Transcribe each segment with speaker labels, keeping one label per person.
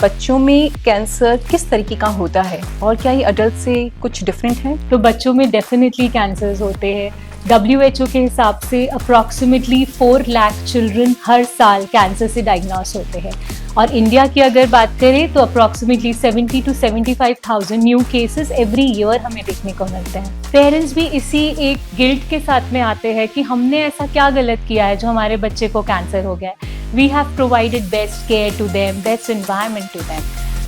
Speaker 1: बच्चों में कैंसर किस तरीके का होता है और क्या ये अडल्ट से कुछ डिफरेंट है?
Speaker 2: तो बच्चों में डेफिनेटली कैंसर्स होते हैं। WHO के हिसाब से अप्रॉक्सीमेटली 4 लाख चिल्ड्रन हर साल कैंसर से डायग्नोस होते हैं और इंडिया की अगर बात करें तो approximately 70 to 75,000 new cases every year हमें देखने को मिलते हैं। पेरेंट्स भी इसी एक गिल्ट के साथ में आते हैं कि हमने ऐसा क्या गलत किया है जो हमारे बच्चे को कैंसर हो गया है। We have provided best care to them, best environment to them.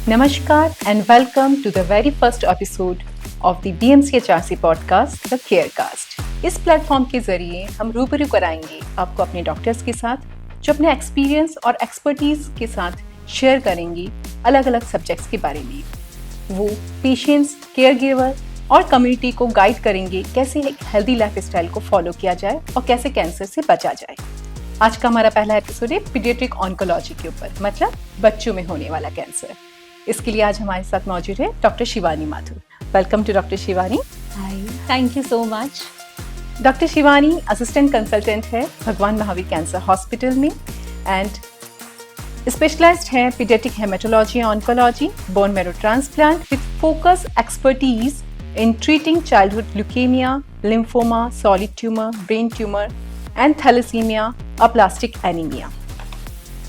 Speaker 1: Namaskar and welcome to the very first episode of the DMCHRC podcast, The Carecast. इस प्लेटफॉर्म के जरिए हम रूबरू कराएंगे आपको अपने डॉक्टर्स के साथ जो अपने एक्सपीरियंस और एक्सपर्टीज के साथ शेयर करेंगे अलग अलग सब्जेक्ट्स के बारे में। वो पेशेंट्स, केयर गिवर और कम्युनिटी को गाइड करेंगे कैसे एक हेल्दी लाइफ स्टाइल को फॉलो किया जाए और कैसे कैंसर से बचा जाए। आज का हमारा पहला एपिसोड है पीडियाट्रिक ऑन्कोलॉजी के ऊपर, मतलब बच्चों में होने वाला कैंसर। इसके लिए आज हमारे साथ मौजूद है doctor Shivani Mathur. Welcome to doctor Shivani.
Speaker 2: Hi, thank you so much.
Speaker 1: Doctor Shivani assistant consultant है भगवान महावीर कैंसर हॉस्पिटल में एंड स्पेशलाइज्ड है paediatric haematology and oncology, bone marrow transplant with focus expertise in treating childhood leukaemia, lymphoma, solid tumour, brain tumour and thalassaemia, aplastic anaemia.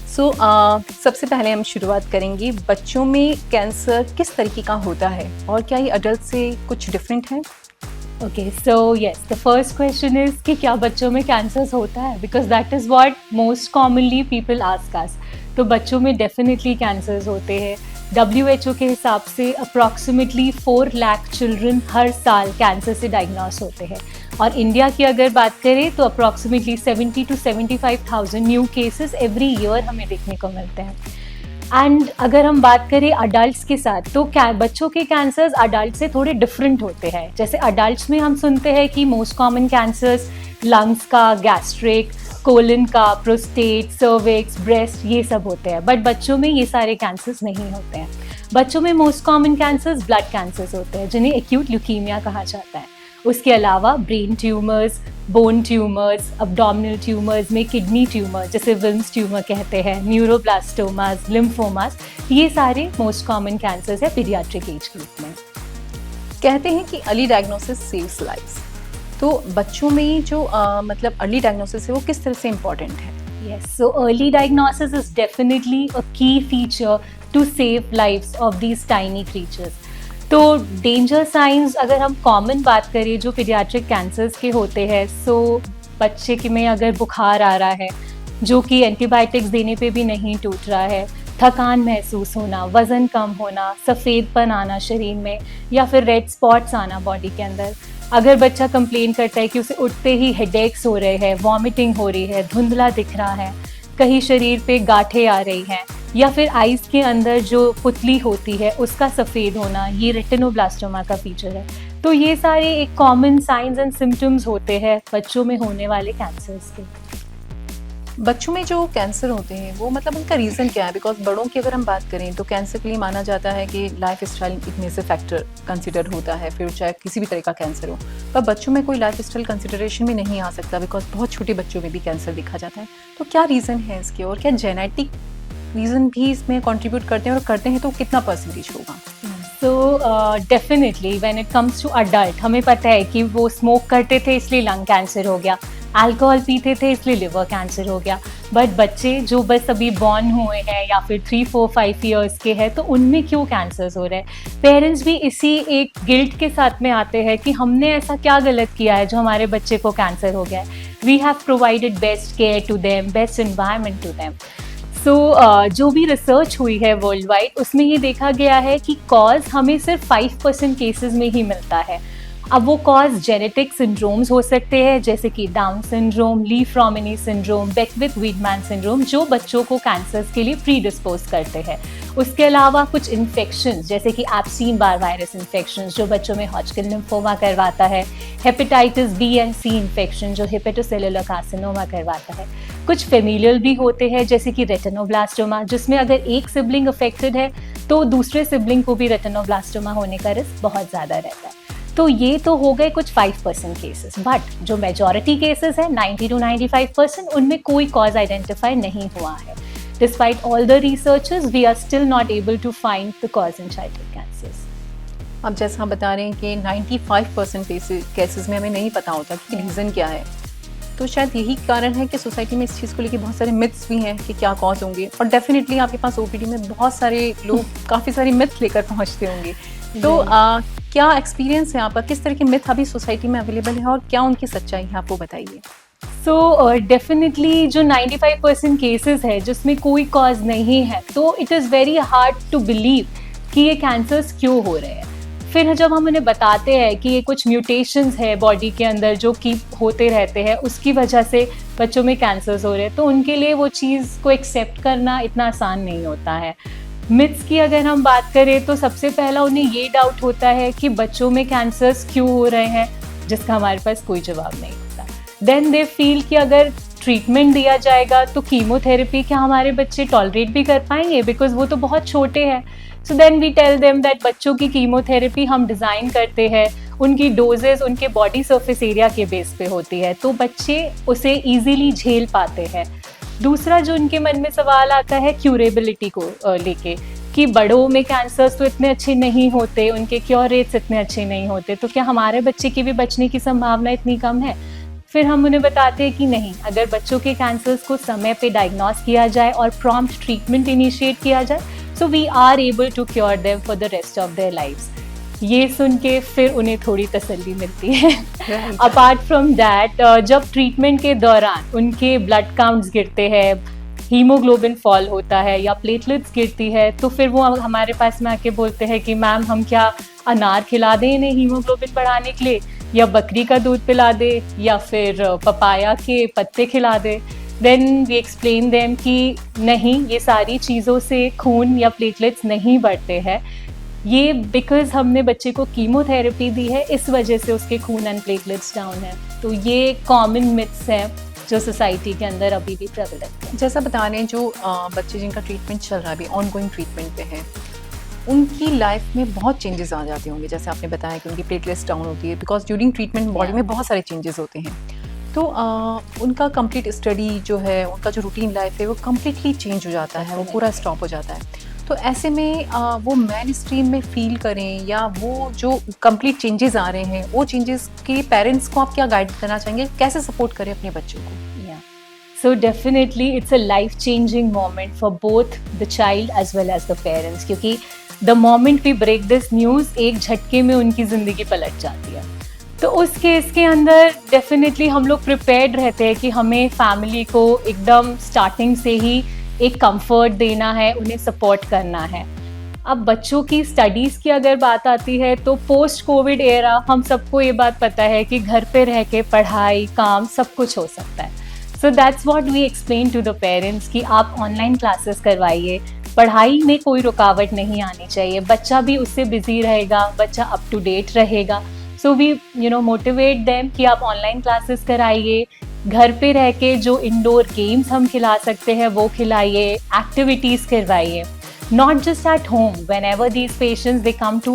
Speaker 1: सबसे पहले हम शुरुआत करेंगे, बच्चों में कैंसर किस तरीके का होता है और क्या ये अडल्ट से कुछ डिफरेंट है?
Speaker 2: Okay, so yes, the first question is कि क्या बच्चों में कैंसर होता है, because that is what most commonly people ask us. तो बच्चों में डेफिनेटली कैंसर्स होते हैं। WHO के हिसाब से अप्रॉक्सीमेटली 4 लाख चिल्ड्रन हर साल कैंसर से डायग्नोस होते हैं और इंडिया की अगर बात करें तो approximately 70 to 75,000 new cases every year हमें देखने को मिलते हैं। एंड अगर हम बात करें अडल्ट्स के साथ तो बच्चों के कैंसर्स अडल्ट से थोड़े डिफरेंट होते हैं। जैसे अडल्ट्स में हम सुनते हैं कि मोस्ट कॉमन कैंसर्स लंग्स का, गैस्ट्रिक, कोलन का, प्रोस्टेट, सर्विक्स, ब्रेस्ट, ये सब होते हैं, बट बच्चों में ये सारे कैंसर्स नहीं होते हैं। बच्चों में most common cancers blood cancers होते हैं जिन्हें एक्यूट ल्यूकीमिया कहा जाता है। उसके अलावा brain tumours, bone tumours, abdominal tumours में किडनी ट्यूमर जैसे विल्म्स ट्यूमर कहते हैं, न्यूरोब्लास्टोमास, लिम्फोमास, ये सारे मोस्ट कॉमन कैंसर्स है पीडियाट्रिक एज ग्रुप में।
Speaker 1: कहते हैं कि अर्ली डायग्नोसिस सेव्स लाइव्स। तो बच्चों में जो मतलब अर्ली डायग्नोसिस है वो किस तरह से इम्पोर्टेंट है?
Speaker 2: Yes, so early diagnosis is definitely a key feature to save lives of these tiny creatures. तो डेंजर साइंस अगर हम कॉमन बात करें जो पीडियाट्रिक कैंसर्स के होते हैं, सो बच्चे के में अगर बुखार आ रहा है जो कि एंटीबायोटिक्स देने पे भी नहीं टूट रहा है, थकान महसूस होना, वज़न कम होना, सफ़ेदपन आना शरीर में या फिर रेड स्पॉट्स आना बॉडी के अंदर, अगर बच्चा कंप्लेन करता है कि उसे उठते ही हेडेक्स हो रहे हैं, वॉमिटिंग हो रही है, धुंधला दिख रहा है, कहीं शरीर पे गांठें आ रही हैं या फिर आइज़ के अंदर जो पुतली होती है उसका सफ़ेद होना, ये रेटिनोब्लास्टोमा का फीचर है। तो ये सारे एक कॉमन साइंस एंड सिम्टम्स होते हैं बच्चों में होने वाले कैंसर्स के।
Speaker 1: बच्चों में जो कैंसर होते हैं वो मतलब उनका रीज़न क्या है? बिकॉज बड़ों की अगर हम बात करें तो कैंसर के लिए माना जाता है कि लाइफ स्टाइल एक मेजर फैक्टर कंसिडर होता है, फिर चाहे किसी भी तरह का कैंसर हो। पर बच्चों में कोई लाइफ स्टाइल कंसिडरेशन में नहीं आ सकता बिकॉज बहुत छोटे बच्चों में भी कैंसर दिखा जाता है। तो क्या रीज़न है इसके और क्या जेनेटिक रीज़न भी इसमें कॉन्ट्रीब्यूट करते हैं और करते हैं तो कितना परसेंटेज होगा?
Speaker 2: So definitely when it comes to adult, हमें पता है कि वो स्मोक करते थे इसलिए लंग कैंसर हो गया, अल्कोहल पीते थे इसलिए लिवर कैंसर हो गया, बट बच्चे जो बस अभी बॉर्न हुए हैं या फिर 3, 4, 5 ईयर्स के हैं तो उनमें क्यों कैंसर्स हो रहे हैं? पेरेंट्स भी इसी एक गिल्ट के साथ में आते हैं कि हमने ऐसा क्या गलत किया है जो हमारे बच्चे को कैंसर हो गया है। We have provided best care to them, best environment to them. So जो भी रिसर्च हुई है वर्ल्ड वाइड उसमें ये देखा गया है कि कॉज हमें सिर्फ 5% केसेस में ही मिलता है। अब वो कॉज जेनेटिक सिंड्रोम्स हो सकते हैं जैसे कि डाउन सिंड्रोम, ली-फ्रॉमिनी सिंड्रोम, बेकविथ-वीडमैन सिंड्रोम जो बच्चों को कैंसर्स के लिए प्री डिस्पोज करते हैं। उसके अलावा कुछ इन्फेक्शंस जैसे कि एप्स्टीन बार वायरस इन्फेक्शंस जो बच्चों में हॉजकिन लिम्फोमा करवाता है, hepatitis B and C infection जो हेपेटोसेलुलर कार्सिनोमा करवाता है। कुछ फेमिलियल भी होते हैं जैसे कि रेटिनोब्लास्टोमा जिसमें अगर एक सिबलिंग अफेक्टेड है तो दूसरे सिबलिंग को भी रेटिनोब्लास्टोमा होने का रिस्क बहुत ज़्यादा रहता है। तो ये तो हो गए कुछ 5% केसेस, बट जो मेजॉरिटी केसेस है 90 to 95% उनमें कोई कॉज आइडेंटिफाई नहीं हुआ है। despite all the researches, we are still not able to find the cause in childhood cancers.
Speaker 1: अब जैसा आप बता रहे हैं कि 95% केसेस में हमें नहीं पता होता कि रीज़न क्या है, तो शायद यही कारण है कि सोसाइटी में इस चीज़ को लेके बहुत सारे मिथ्स भी हैं कि क्या कॉज होंगे, और डेफिनेटली आपके पास ओपीडी में बहुत सारे लोग काफ़ी सारे मिथ्स लेकर पहुंचते होंगे। तो क्या एक्सपीरियंस है आपका, किस तरह के मिथ अभी सोसाइटी में अवेलेबल है और क्या उनकी सच्चाई है, आपको बताइए।
Speaker 2: सो डेफिनेटली जो 95% केसेस है जिसमें कोई कॉज नहीं है, तो it is very hard to believe कि ये कैंसर्स क्यों हो रहे हैं। फिर जब हम उन्हें बताते हैं कि ये कुछ म्यूटेशंस है बॉडी के अंदर जो कि होते रहते हैं, उसकी वजह से बच्चों में कैंसर्स हो रहे हैं, तो उनके लिए वो चीज़ को एक्सेप्ट करना इतना आसान नहीं होता है। मिथ्स की अगर हम बात करें तो सबसे पहला उन्हें ये डाउट होता है कि बच्चों में कैंसर्स क्यों हो रहे हैं, जिसका हमारे पास कोई जवाब नहीं होता। देन दे फील कि अगर ट्रीटमेंट दिया जाएगा तो कीमोथेरेपी क्या हमारे बच्चे टॉलरेट भी कर पाएंगे, बिकॉज वो तो बहुत छोटे हैं। So then we tell them that बच्चों की कीमोथेरेपी हम डिज़ाइन करते हैं, उनकी डोजेज उनके बॉडी सरफेस एरिया के बेस पे होती है, तो बच्चे उसे ईजिली झेल पाते हैं। दूसरा जो उनके मन में सवाल आता है क्यूरेबिलिटी को लेके, कि बड़ों में कैंसर्स तो इतने अच्छे नहीं होते, उनके क्योर रेट्स इतने अच्छे नहीं होते, तो क्या हमारे बच्चे की भी बचने की संभावना इतनी कम है। फिर हम उन्हें बताते हैं कि नहीं, अगर बच्चों के कैंसर्स को समय पे डायग्नोस किया जाए और प्रॉम्प्ट ट्रीटमेंट इनिशिएट किया जाए, so we are able to cure them for the rest of their lives. ये सुन के फिर उन्हें थोड़ी तसल्ली मिलती है। अपार्ट फ्रॉम दैट, जब ट्रीटमेंट के दौरान उनके ब्लड काउंट्स गिरते हैं, हीमोग्लोबिन फॉल होता है या प्लेटलेट्स गिरती है, तो फिर वो हमारे पास में आके बोलते हैं कि मैम हम क्या अनार खिला दें इन्हें हीमोग्लोबिन बढ़ाने के लिए, या बकरी का दूध पिला दे, या फिर पपाया के पत्ते खिला दे। देन वी एक्सप्लेन देम कि नहीं, ये सारी चीज़ों से खून या प्लेटलेट्स नहीं बढ़ते हैं, ये बिकॉज हमने बच्चे को कीमोथेरेपी दी है, इस वजह से उसके खून एंड प्लेटलेट्स डाउन है। तो ये कॉमन मिथ्स हैं जो सोसाइटी के अंदर अभी भी प्रेवलेंट है।
Speaker 1: जैसा बता रहे हैं, जो बच्चे जिनका ट्रीटमेंट चल रहा है, अभी ऑनगोइंग ट्रीटमेंट पे हैं, उनकी लाइफ में बहुत चेंजेस आ जाते होंगे। जैसे आपने बताया कि उनकी प्लेटलेट्स डाउन होती है, बिकॉज ड्यूरिंग ट्रीटमेंट बॉडी में बहुत सारे चेंजेस होते हैं। तो उनका कंप्लीट स्टडी जो है, उनका जो रूटीन लाइफ है, वो कम्प्लीटली चेंज हो जाता है, वो पूरा स्टॉप हो जाता है। तो ऐसे में वो मेन स्ट्रीम में फील करें, या वो जो कंप्लीट चेंजेस आ रहे हैं, वो चेंजेस के पेरेंट्स को आप क्या गाइड करना चाहेंगे, कैसे सपोर्ट करें अपने बच्चों को?
Speaker 2: So definitely it's a life-changing moment for both the child as well as the parents, क्योंकि the moment we break this news, एक झटके में उनकी ज़िंदगी पलट जाती है। तो उस केस के अंदर डेफिनेटली हम लोग प्रिपेयर्ड रहते हैं कि हमें फैमिली को एकदम स्टार्टिंग से ही एक कंफर्ट देना है, उन्हें सपोर्ट करना है। अब बच्चों की स्टडीज़ की अगर बात आती है, तो पोस्ट कोविड एरा हम सबको ये बात पता है कि घर पे रह के पढ़ाई, काम सब कुछ हो सकता है। So that's what we explain to the parents कि आप ऑनलाइन क्लासेस करवाइए, पढ़ाई में कोई रुकावट नहीं आनी चाहिए, बच्चा भी उससे बिजी रहेगा, बच्चा अप टू डेट रहेगा। सो वी मोटिवेट देम कि आप ऑनलाइन क्लासेस कराइए, घर पे रह के जो इंडोर गेम्स हम खिला सकते हैं वो खिलाइए, एक्टिविटीज़ करवाइए। Not just at home, whenever these patients they come to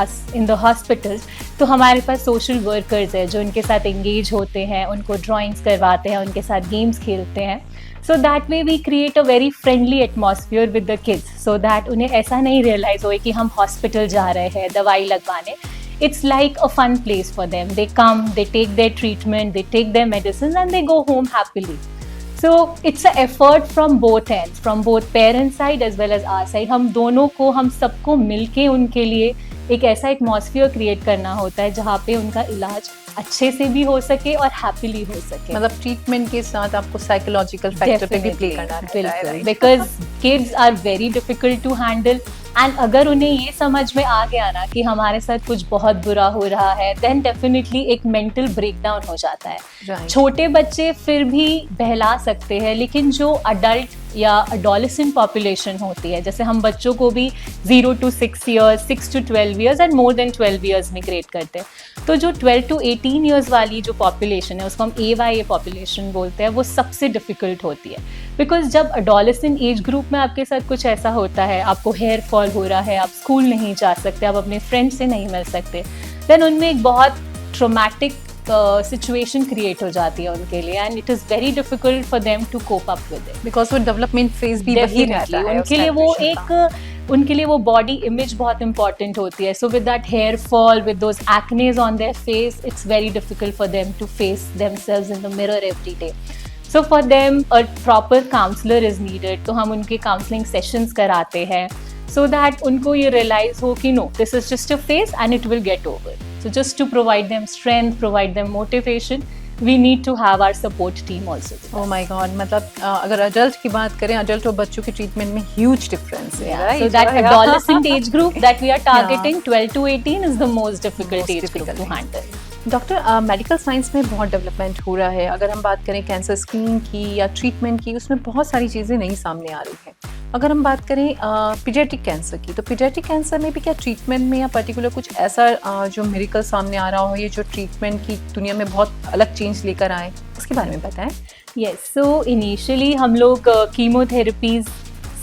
Speaker 2: us in the hospitals, तो हमारे पास सोशल वर्कर्स है जो उनके साथ एंगेज होते हैं, उनको ड्राइंग्स करवाते हैं, उनके साथ गेम्स खेलते हैं। So that way we create a very friendly atmosphere with the kids, so that उन्हें ऐसा नहीं रियलाइज होए कि हम हॉस्पिटल जा रहे हैं दवाई लगवाने। It's like a fun place for them. They come, they take their treatment, they take their medicines and they go home happily. So it's an effort from both ends, from both parent side as well as our side. हम दोनों को, हम सबको मिलके उनके लिए एक ऐसा एटमॉस्फेयर क्रिएट करना होता है जहाँ पे उनका इलाज अच्छे से भी हो सके और हैप्पीली हो सके।
Speaker 1: मतलब ट्रीटमेंट के साथ आपको साइकोलॉजिकल फैक्टर पे भी प्ले करना रहता है,
Speaker 2: because kids are very difficult to handle, and अगर उन्हें ये समझ में आ गया ना कि हमारे साथ कुछ बहुत बुरा हो रहा है, देन डेफिनेटली एक मेंटल ब्रेकडाउन हो जाता है। छोटे बच्चे फिर भी बहला सकते हैं, लेकिन जो अडल्ट या एडोलेसेंट पॉपुलेशन होती है, जैसे हम बच्चों को भी 0 to 6 years, 6 to 12 years and more than 12 years में ग्रेड करते हैं, तो जो 12 to 18 years वाली जो पॉपुलेशन है उसको हम AYA पॉपुलेशन बोलते हैं, वो सबसे डिफिकल्ट होती है। बिकॉज जब एडोलेसेंट एज ग्रुप में आपके साथ कुछ ऐसा होता है, आपको हेयर फॉल हो रहा है, आप स्कूल नहीं जा सकते, आप अपने फ्रेंड से नहीं मिल सकते, देन उनमें एक बहुत ट्रोमैटिक सिचुएशन क्रिएट हो जाती है उनके लिए, and it is very difficult for them to cope up with it.
Speaker 1: Because वो डेवलपमेंट फेज भी वही रहता है
Speaker 2: उनके लिए वो उनके लिए वो बॉडी इमेज बहुत इंपॉर्टेंट होती है। So with that hair fall, with those acnes on their face, it's very difficult for them to face themselves in the mirror every day. So for them a proper counsellor is needed. तो हम उनके counselling sessions कराते हैं so that उनको ये realize हो कि no, this is just a phase and it will get over. So just to provide them strength, provide them motivation, we need to have our support team also.
Speaker 1: Oh my God, मतलब अगर adult की बात करें, adult और बच्चों की treatment में huge difference है, right?
Speaker 2: So that adolescent age group that we are targeting, 12 to 18, is the most difficult age group to handle.
Speaker 1: Doctor, medical science में बहुत डेवलपमेंट हो रहा है। अगर हम बात करें कैंसर स्क्रीनिंग की या ट्रीटमेंट की, उसमें बहुत सारी चीज़ें नई सामने आ रही हैं। अगर हम बात करें पीडियाट्रिक कैंसर की, तो पीडियाट्रिक कैंसर में भी क्या ट्रीटमेंट में या पर्टिकुलर कुछ ऐसा जो मिरेकल सामने आ रहा हो, ये जो ट्रीटमेंट की दुनिया में बहुत अलग चेंज लेकर आए, उसके बारे में बताएं।
Speaker 2: यस, सो इनिशियली हम लोग कीमोथेरेपीज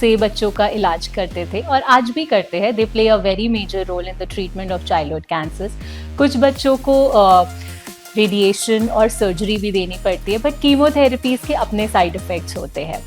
Speaker 2: से बच्चों का इलाज करते थे और आज भी करते हैं। They play a very major role in the treatment of childhood cancers. कुछ बच्चों को रेडिएशन और सर्जरी भी देनी पड़ती है, बट कीमोथेरेपीज के अपने साइड इफ़ेक्ट्स होते हैं।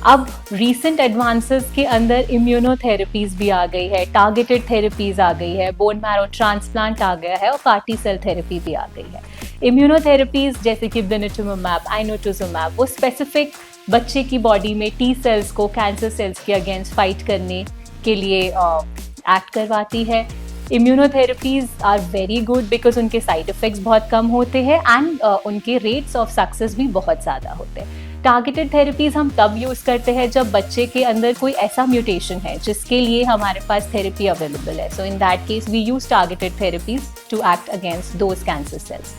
Speaker 2: अब रीसेंट एडवांसेस के अंदर इम्यूनोथेरेपीज भी आ गई है, टारगेटेड थेरेपीज आ गई है, बोन मैरो ट्रांसप्लांट आ गया है और कार्टी सेल थेरेपी भी आ गई है। इम्यूनोथेरेपीज जैसे कि ब्लिनिटुजिमैब, आइनोटुजिमैब, वो स्पेसिफिक बच्चे की बॉडी में टी सेल्स को कैंसर सेल्स के अगेंस्ट फाइट करने के लिए एक्ट करवाती है। Immunotherapies are very good because उनके साइड इफ़ेक्ट्स बहुत कम होते हैं एंड उनके रेट्स ऑफ सक्सेस भी बहुत ज़्यादा होते हैं। टारगेटेड थेरेपीज हम तब यूज़ करते हैं जब बच्चे के अंदर कोई ऐसा म्यूटेशन है जिसके लिए हमारे पास थेरेपी अवेलेबल है। So in that case we use targeted therapies to act against those cancer cells.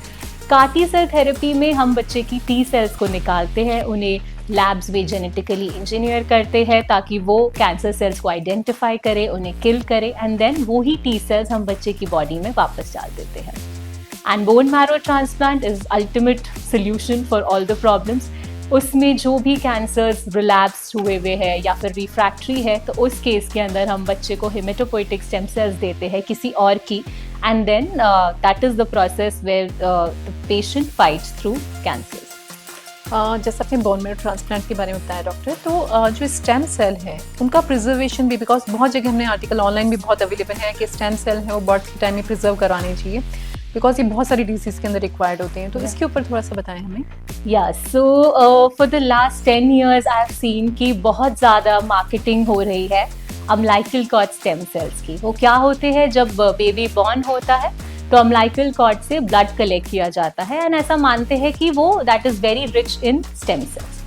Speaker 2: CAR T cell therapy में हम बच्चे की टी सेल्स को निकालते हैं, उन्हें लैब्स में जेनेटिकली इंजीनियर करते हैं ताकि वो कैंसर सेल्स को आइडेंटिफाई करे, उन्हें किल करे, एंड देन वो ही टी सेल्स हम बच्चे की बॉडी में वापस डाल देते हैं। And bone marrow transplant is ultimate solution for all the problems. उसमें जो भी कैंसर्स रिलैप्स हुए हुए हैं या फिर रिफ्रैक्टरी है, तो उस केस के अंदर हम बच्चे को हेमेटोपोइटिक स्टेम सेल्स देते हैं किसी और की, and then that is the process where the patient fights through cancer.
Speaker 1: जैसे आपने बोन मैरो ट्रांसप्लांट के बारे में बताया डॉक्टर, तो जो स्टेम सेल है उनका प्रिजर्वेशन भी, बिकॉज बहुत जगह हमने आर्टिकल ऑनलाइन भी बहुत अवेलेबल है कि स्टेम सेल है वो बर्थ के टाइम में प्रिजर्व कराने चाहिए, बिकॉज ये बहुत सारी डिजीज के अंदर रिक्वायर्ड होते हैं। तो इसके ऊपर थोड़ा सा बताएं हमें।
Speaker 2: या so for the last 10 years I have seen कि बहुत ज़्यादा मार्केटिंग हो रही है अम्बिलिकल कॉर्ड स्टेम सेल्स की। वो क्या होते हैं, जब बेबी बॉर्न होता है तो अम्बिलिकल कॉर्ड से ब्लड कलेक्ट किया जाता है एंड ऐसा मानते हैं कि वो that is very rich in stem cells.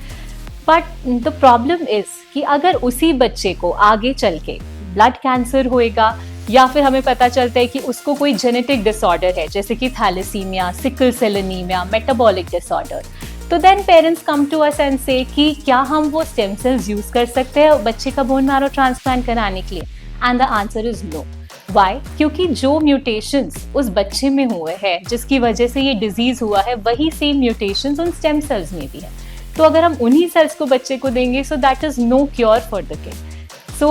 Speaker 2: But the problem is कि अगर उसी बच्चे को आगे चल के ब्लड कैंसर होएगा या फिर हमें पता चलता है कि उसको कोई जेनेटिक डिसऑर्डर है जैसे कि thalassaemia, sickle cell anaemia, metabolic disorder, तो then parents come to us and say कि क्या हम वो स्टेम सेल्स यूज कर सकते हैं बच्चे का बोन मैरो ट्रांसप्लांट कराने के लिए? And the answer is no. Why? क्योंकि जो म्यूटेशंस उस बच्चे में हुए हैं जिसकी वजह से ये डिजीज हुआ है, वही सेम म्यूटेशंस उन स्टेम सेल्स में भी है। तो अगर हम उन्हीं सेल्स को बच्चे को देंगे, so that is no cure for the kid. So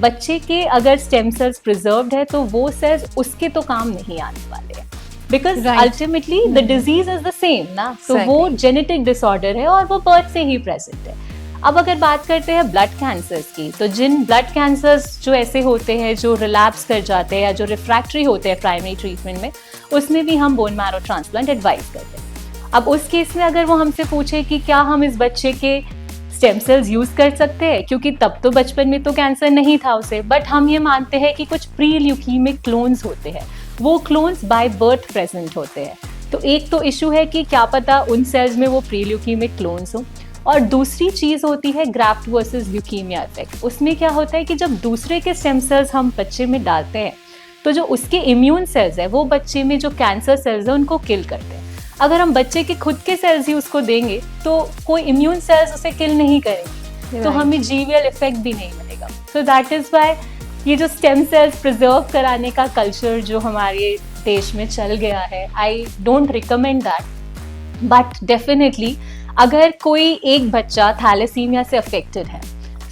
Speaker 2: बच्चे के अगर स्टेम सेल्स प्रिजर्व्ड है तो वो सेल्स उसके तो काम नहीं आने वाले हैं, because ultimately the disease is the same ना। तो वो जेनेटिक डिसऑर्डर है और वो बर्थ से ही प्रेजेंट है। अब अगर बात करते हैं ब्लड कैंसर्स की, तो जिन ब्लड कैंसर्स जो ऐसे होते हैं जो रिलैप्स कर जाते हैं या जो रिफ्रैक्टरी होते हैं प्राइमरी ट्रीटमेंट में, उसमें भी हम बोन मैरो ट्रांसप्लांट एडवाइस करते हैं। अब उस केस में अगर वो हमसे पूछे कि क्या हम इस बच्चे के स्टेम सेल्स यूज कर सकते हैं, क्योंकि तब तो बचपन में तो कैंसर नहीं था उसे, बट हम ये मानते हैं कि कुछ प्री ल्यूकीमिक क्लोन्स होते हैं, वो क्लोन्स बाय बर्थ प्रेजेंट होते हैं। तो एक तो इशू है कि क्या पता उन सेल्स में वो प्री ल्यूकीमिक क्लोन्स हो, और दूसरी चीज़ होती है ग्राफ्ट वर्सेस ल्यूकीमिया इफेक्ट। उसमें क्या होता है कि जब दूसरे के स्टेम सेल्स हम बच्चे में डालते हैं तो जो उसके इम्यून सेल्स है वो बच्चे में जो कैंसर सेल्स है उनको किल करते हैं। अगर हम बच्चे के खुद के सेल्स ही उसको देंगे तो कोई इम्यून सेल्स उसे किल नहीं करेंगे, तो हमें जीवीएल इफेक्ट भी नहीं मिलेगा। सो दैट इज वाई ये जो स्टेम सेल्स प्रिजर्व कराने का कल्चर जो हमारे देश में चल गया है, I don't recommend that. But definitely अगर कोई एक बच्चा थैलेसीमिया से अफेक्टेड है,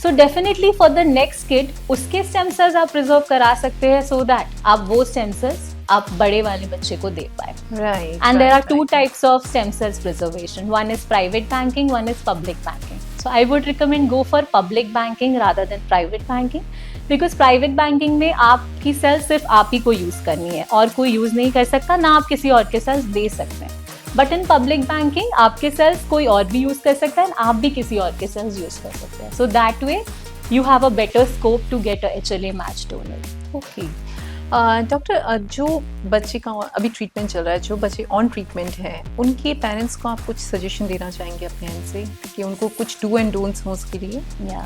Speaker 2: so definitely for the next kid उसके स्टेम सेल्स आप प्रिजर्व करा सकते हैं, सो दैट आप वो स्टेम सेल्स आप बड़े वाले बच्चे को दे पाए.
Speaker 1: Right.
Speaker 2: And there are
Speaker 1: right,
Speaker 2: two
Speaker 1: right.
Speaker 2: types of stem cells preservation. One is private banking, one is public banking. So I would recommend go for public banking rather than private banking, because private banking में आपकी sales सिर्फ आप ही को use करनी है और कोई use नहीं कर सकता, ना आप किसी और के सेल्स दे सकते हैं. बट इन पब्लिक बैंकिंग आपके सेल्स कोई और भी यूज कर सकता है, आप भी किसी और के सेल्स यूज कर सकते हैं. So that way you have a better scope to get a HLA match donor.
Speaker 1: Okay doctor, जो बच्चे का अभी ट्रीटमेंट चल रहा है, जो बच्चे ऑन ट्रीटमेंट हैं, उनके पेरेंट्स को आप कुछ सजेशन देना चाहेंगे अपने एंड से कि उनको कुछ डू एंड डोंट्स हो उसके लिए?
Speaker 2: या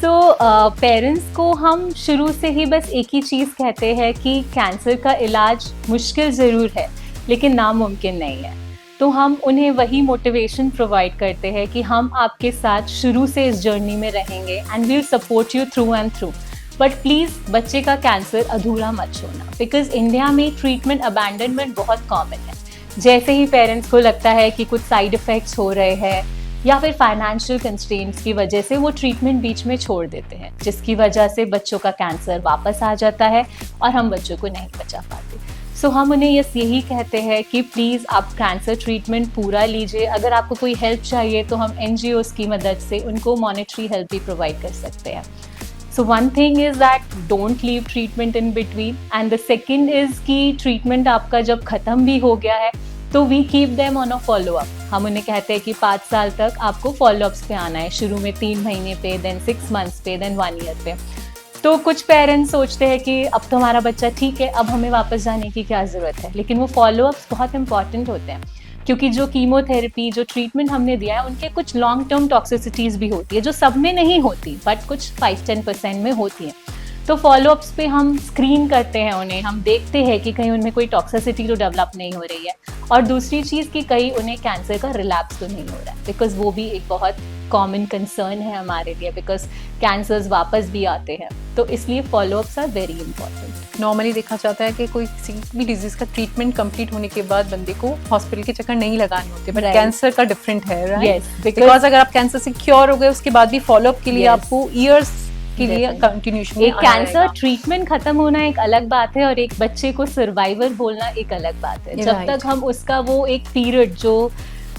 Speaker 2: सो पेरेंट्स को हम शुरू से ही बस एक ही चीज़ कहते हैं कि कैंसर का इलाज मुश्किल ज़रूर है लेकिन नामुमकिन नहीं है. तो हम उन्हें वही मोटिवेशन प्रोवाइड करते हैं कि हम आपके साथ शुरू से इस जर्नी में रहेंगे and we'll support you through and through. But please बच्चे का कैंसर अधूरा मत छोड़ना, बिकॉज इंडिया में ट्रीटमेंट अबैंडनमेंट बहुत कॉमन है. जैसे ही पेरेंट्स को लगता है कि कुछ साइड इफ़ेक्ट्स हो रहे हैं या फिर फाइनेंशियल कंस्ट्रेंट्स की वजह से वो ट्रीटमेंट बीच में छोड़ देते हैं, जिसकी वजह से बच्चों का कैंसर वापस आ जाता है और हम बच्चों को नहीं बचा पाते. सो हम उन्हें यही कहते हैं कि प्लीज़ आप कैंसर ट्रीटमेंट पूरा लीजिए. अगर आपको कोई हेल्प चाहिए तो हम NGOs की मदद से उनको मॉनेटरी हेल्प भी प्रोवाइड कर सकते हैं. So one thing is that don't leave treatment in between, and the second is कि ट्रीटमेंट आपका जब ख़त्म भी हो गया है तो we keep them on a follow up. हम उन्हें कहते हैं कि 5 साल तक आपको फॉलोअप्स पे आना है, शुरू में 3 महीने पे, देन 6 मंथ्स पे, देन 1 ईयर पे. तो कुछ पेरेंट्स सोचते हैं कि अब तो हमारा बच्चा ठीक है, अब हमें वापस जाने की क्या ज़रूरत है, लेकिन वो फॉलोअप्स बहुत इंपॉर्टेंट होते हैं, क्योंकि जो कीमोथेरेपी, जो ट्रीटमेंट हमने दिया है, उनके कुछ लॉन्ग टर्म टॉक्सिसिटीज़ भी होती है जो सब में नहीं होती, बट कुछ 5-10% में होती हैं. तो फॉलोअप्स पे हम स्क्रीन करते हैं उन्हें, हम देखते हैं कि कहीं उनमें कोई टॉक्सिसिटी तो डेवलप नहीं हो रही है, और दूसरी चीज़ कि कहीं उन्हें कैंसर का रिलैप्स तो नहीं हो रहा है, बिकॉज वो भी एक बहुत कॉमन कंसर्न है हमारे लिए, बिकॉज कैंसर्स वापस भी आते हैं. तो इसलिए follow ups are very important.
Speaker 1: Normally देखा जाता है कि कोई किसी भी डिजीज़ का ट्रीटमेंट कंप्लीट होने के बाद बंदे को हॉस्पिटल के चक्कर नहीं लगाने होते, बट कैंसर का डिफरेंट है, राइट?
Speaker 2: Yes,
Speaker 1: बिकॉज अगर आप कैंसर से क्योर हो गए उसके बाद भी फॉलोअप के लिए
Speaker 2: Yes.
Speaker 1: आपको ईयर्स के लिए कंटिन्यूशन
Speaker 2: एक कैंसर ट्रीटमेंट खत्म होना एक अलग बात है और एक बच्चे को सर्वाइवर बोलना एक अलग बात है. जब तक हम उसका वो एक पीरियड जो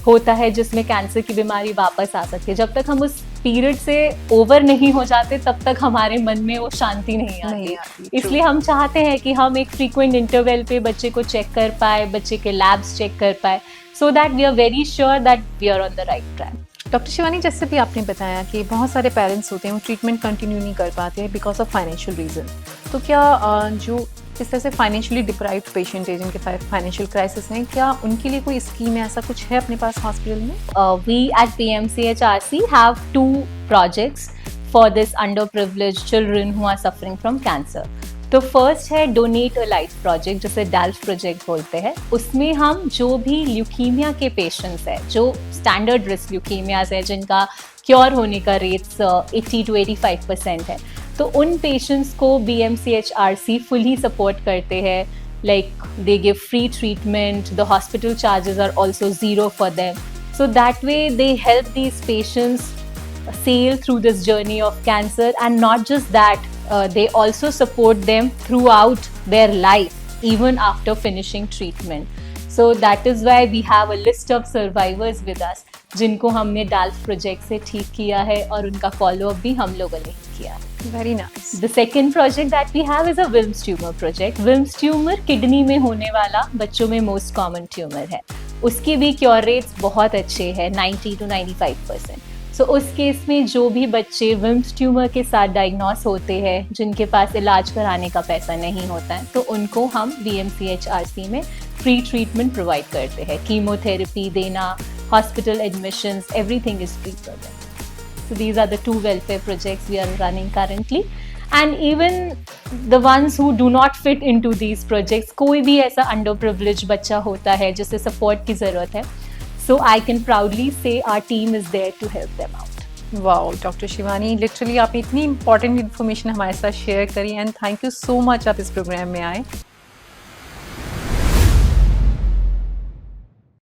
Speaker 2: होता है जिसमें कैंसर की बीमारी वापस आ सकती है, जब तक हम उस पीरियड से ओवर नहीं हो जाते तब तक हमारे मन में वो शांति नहीं आती. इसलिए हम चाहते हैं कि हम एक फ्रीक्वेंट इंटरवल पे बच्चे को चेक कर पाए, बच्चे के लैब्स चेक कर पाए, so that we are very sure that we are on the right track.
Speaker 1: Doctor Shivani, जैसे भी आपने बताया कि बहुत सारे पेरेंट्स होते हैं वो ट्रीटमेंट कंटिन्यू नहीं कर पाते हैं बिकॉज ऑफ फाइनेंशियल रीज़न. तो क्या जो इस तरह से फाइनेंशियली डिप्राइव्ड पेशेंट है, जिनके फाइनेंशियल क्राइसिस हैं, क्या उनके लिए कोई स्कीम है, ऐसा कुछ है अपने पास हॉस्पिटल में?
Speaker 2: We at PMCHRC have 2 projects for this underprivileged children who are suffering from cancer. तो फर्स्ट है डोनेट अ लाइफ प्रोजेक्ट, जिसे डैल्फ प्रोजेक्ट बोलते हैं. उसमें हम जो भी ल्यूकीमिया के पेशेंट्स हैं, जो स्टैंडर्ड रिस्क ल्यूकीमियाज है, जिनका क्योर होने का रेट्स 80 to 85% है, तो उन पेशेंट्स को BMCHRC फुली सपोर्ट करते हैं. Like they give free treatment, the hospital charges are also zero for them. So that way they help these patients sail through this journey of cancer, and not just that, they also support them throughout their life, even after finishing treatment. So that is why we have a list of survivors with us, जिनको हमने डाल्फ project से ठीक किया है और उनका follow up भी हम लोगों ने किया.
Speaker 1: Very nice.
Speaker 2: The second project that we have is a Wilms tumor project. Wilms tumor kidney में होने वाला बच्चों में मोस्ट कॉमन ट्यूमर है. उसकी भी क्योर रेट्स बहुत अच्छे हैं, 90 to 95%. सो उस केस में जो भी बच्चे विम्स ट्यूमर के साथ डायग्नोस होते हैं, जिनके पास इलाज कराने का पैसा नहीं होता है, तो उनको हम BMCHRC में फ्री ट्रीटमेंट प्रोवाइड करते हैं. कीमोथेरेपी देना, hospital admissions, everything is free for them. So these are the 2 welfare projects we are running currently. And even the ones who do not fit into these projects, कोई भी ऐसा underprivileged बच्चा होता है जिसे support की ज़रूरत है, so I can proudly say our team is there to help them out.
Speaker 1: Wow doctor Shivani, literally आपने इतनी इंपॉर्टेंट इन्फॉर्मेशन हमारे साथ शेयर करी, and thank you so much आप इस प्रोग्राम में आए.